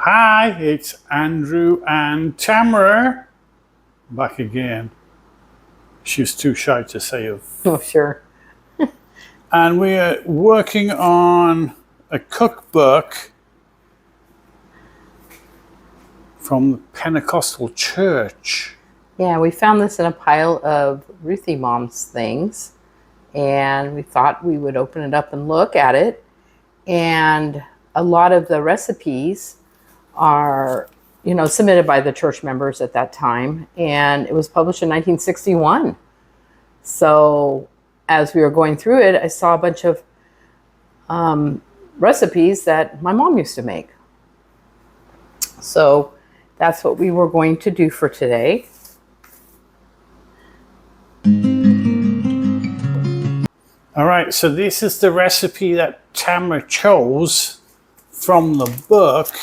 Hi, it's Andrew and Tamara back again. She was too shy to say it. Oh, sure. And we are working on a cookbook from the Pentecostal church. Yeah, we found this in a pile of Ruthie Mom's things, and we thought we would open it up and look at it. And a lot of the recipes are, submitted by the church members at that time, and it was published in 1961. So as we were going through it, I saw a bunch of recipes that my mom used to make. So that's what we were going to do for today. All right, so this is the recipe that Tamara chose from the book,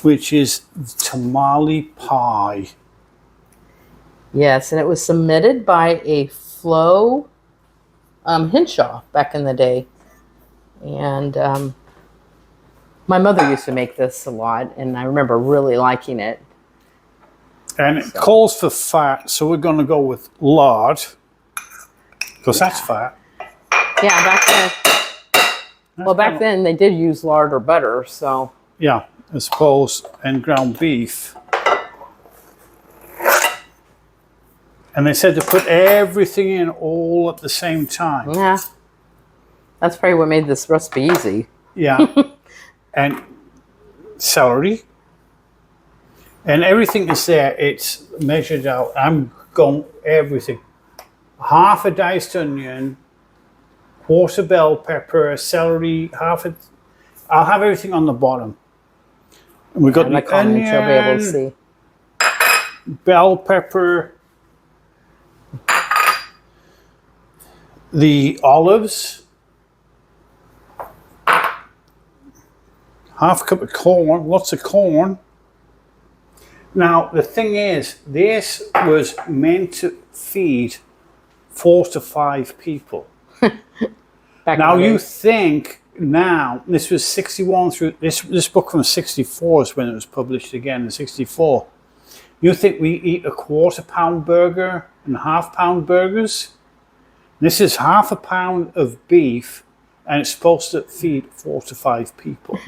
which is Tamale Pie. Yes, and it was submitted by a Flo Hinshaw back in the day. And my mother used to make this a lot, and I remember really liking it. And it calls for fat, so we're going to go with lard, because that's fat. Yeah, back then they did use lard or butter, so. Yeah, I suppose, and ground beef. And they said to put everything in all at the same time. Yeah, that's probably what made this recipe easy. Yeah, and celery. And everything is there, it's measured out. I'm going everything. Half a diced onion, quarter bell pepper, celery, I'll have everything on the bottom. And we've got the onion, you'll be able to see. Bell pepper, the olives, half a cup of corn, lots of corn. Now, the thing is, this was meant to feed 4 to 5 people. Now, you think now, this was 61 through, this book from 64 is when it was published again in 64. You think we eat a quarter-pound burger and half-pound burgers? This is half a pound of beef, and it's supposed to feed 4 to 5 people.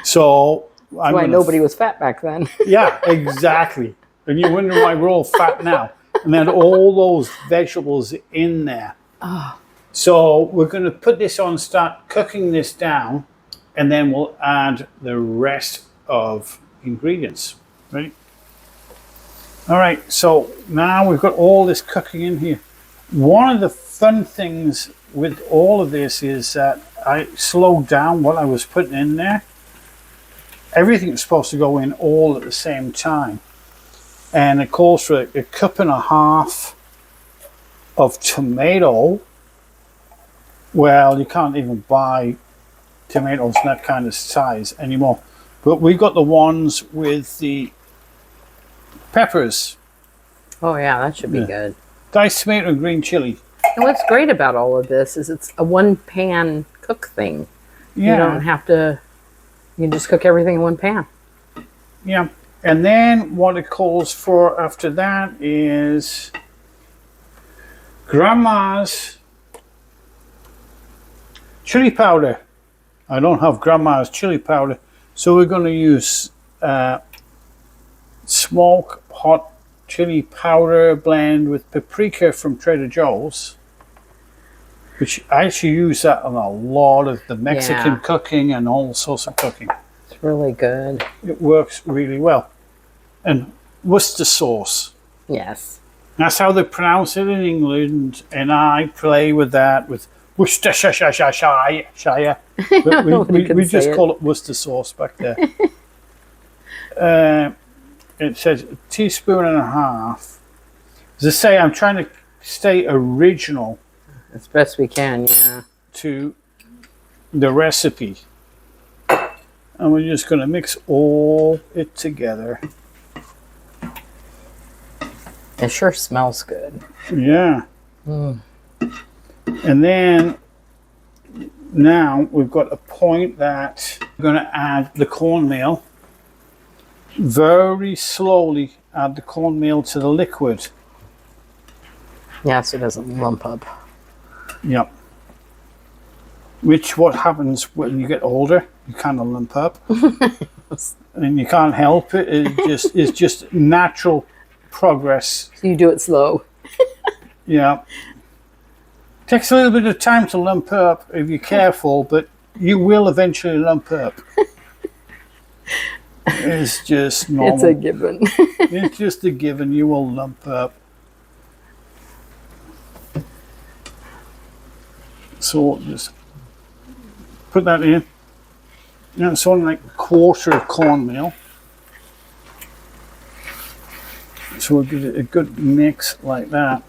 So, that's why nobody was fat back then. Yeah, exactly. And you wonder why we're all fat now. And then all those vegetables in there. Oh. So we're going to put this on, start cooking this down, and then we'll add the rest of ingredients. Ready? All right, so now we've got all this cooking in here. One of the fun things with all of this is that I slowed down what I was putting in there. Everything's supposed to go in all at the same time. And it calls for a cup and a half of tomato. Well, you can't even buy tomatoes in that kind of size anymore. But we've got the ones with the peppers. Oh yeah, that should be good. Diced tomato and green chili. And what's great about all of this is it's a one-pan cook thing. Yeah. You don't have to, you can just cook everything in one pan. Yeah. And then what it calls for after that is Grandma's chili powder. I don't have Grandma's chili powder, so we're going to use smoke hot chili powder blend with paprika from Trader Joe's, which I actually use that on a lot of the Mexican cooking and all sorts of cooking. It's really good. It works really well. And Worcestershire sauce. Yes. That's how they pronounce it in England, and I play with that with Worcestershire. But we just call it Worcester sauce back there. It says a teaspoon and a half. As I say, I'm trying to stay original. As best we can, yeah. To the recipe. And we're just going to mix all it together. It sure smells good. Yeah. And then now we've got a point that we're going to add the cornmeal. Very slowly add the cornmeal to the liquid. Yeah, so it doesn't lump up. Yep. Which what happens when you get older, you kind of lump up. And you can't help it. It's just natural progress. So you do it slow. Yeah. Takes a little bit of time to lump up if you're careful, but you will eventually lump up. It's just normal. It's a given. It's just a given. You will lump up. So just put that in. And it's only like a quarter of cornmeal. So we'll give it a good mix like that.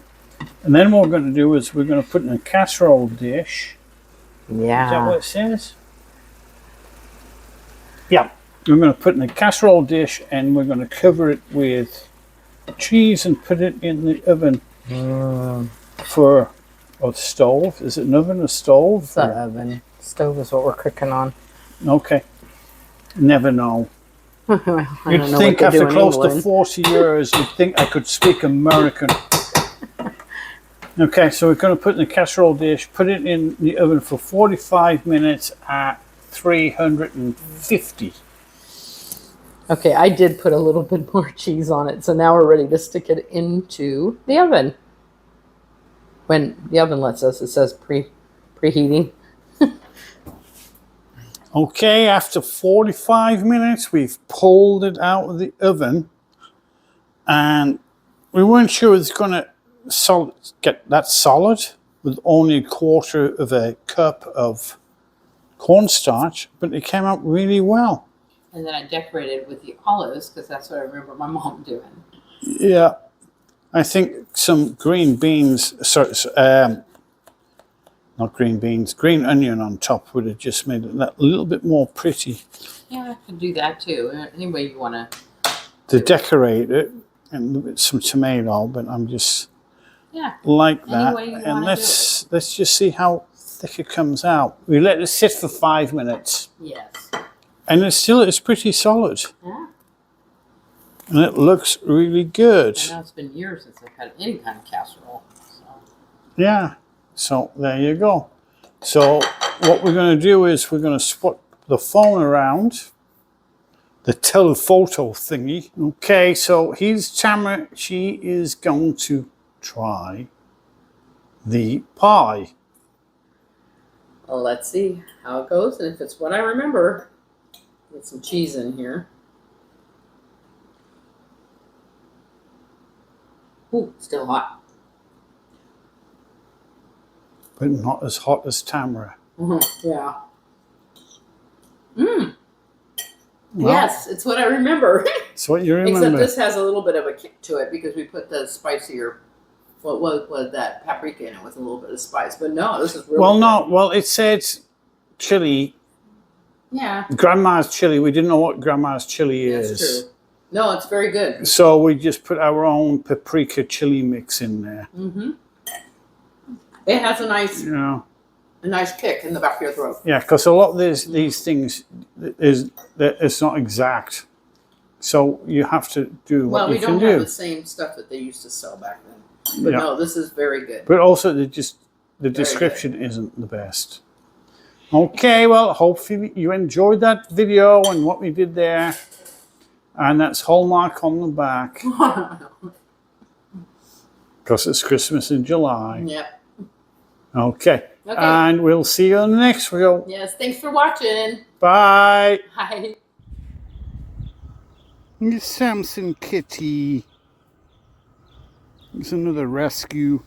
And then what we're going to do is we're going to put in a casserole dish. Yeah. Is that what it says? Yeah. We're going to put in a casserole dish and we're going to cover it with cheese and put it in the oven for a stove. Is it an oven or stove? It's the oven. Stove is what we're cooking on. Okay. Never know. You'd think after close to 40 years, you'd think I could speak American. Okay, so we're going to put in a casserole dish, put it in the oven for 45 minutes at 350. Okay, I did put a little bit more cheese on it, so now we're ready to stick it into the oven. When the oven lets us, it says preheating. Okay, after 45 minutes, we've pulled it out of the oven, and we weren't sure it's going to get that solid with only a quarter of a cup of cornstarch, but it came out really well. And then I decorated with the olives because that's what I remember my mom doing. Yeah, I think some green beans, not green beans, green onion on top would have just made it that little bit more pretty. Yeah, I could do that too. Any way you want to decorate it, and with some tomato, but I'm just like that. And let's just see how thick it comes out. We let it sit for 5 minutes. Yes. And it's pretty solid. Yeah. And it looks really good. I know it's been years since I've had any kind of casserole. So. Yeah. So there you go. So what we're going to do is we're going to swap the phone around. The telephoto thingy. Okay, so here's Tamara. She is going to try the pie. Well, let's see how it goes and if it's what I remember. Get some cheese in here. Ooh, still hot. But not as hot as Tamara. Yeah. Well, yes, it's what I remember. It's what you remember. Except this has a little bit of a kick to it because we put the spicier, what was that, paprika in it with a little bit of spice. But no, this is really good. Well, it said chili. Yeah. Grandma's chili. We didn't know what grandma's chili is. That's true. No, it's very good. So we just put our own paprika chili mix in there. Mm-hmm. It has a nice, a nice kick in the back of your throat. Yeah, because a lot of these things it's not exact. So you have to do what you can do. Well, we don't have the same stuff that they used to sell back then. But no, this is very good. But also the description isn't the best. Okay, well, hopefully you enjoyed that video and what we did there. And that's Hallmark on the back. Because it's Christmas in July. Yep. Okay. And we'll see you on the next video. Yes, thanks for watching. Bye. Bye. Miss Samson Kitty. It's another rescue.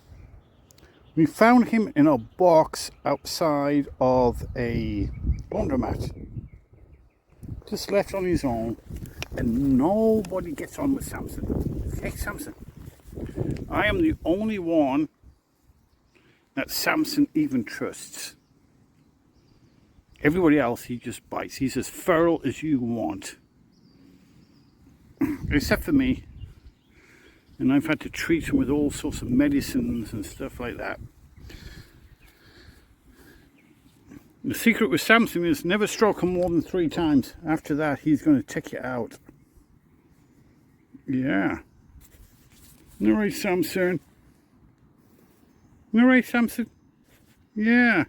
We found him in a box outside of a laundromat. Just left on his own. And nobody gets on with Samson. Hey, Samson. I am the only one that Samson even trusts. Everybody else, he just bites. He's as feral as you want. Except for me. And I've had to treat him with all sorts of medicines and stuff like that. The secret with Samson is never stroke him more than 3 times. After that, he's going to take you out. Yeah. All right, Samson. All right, Samson. Yeah.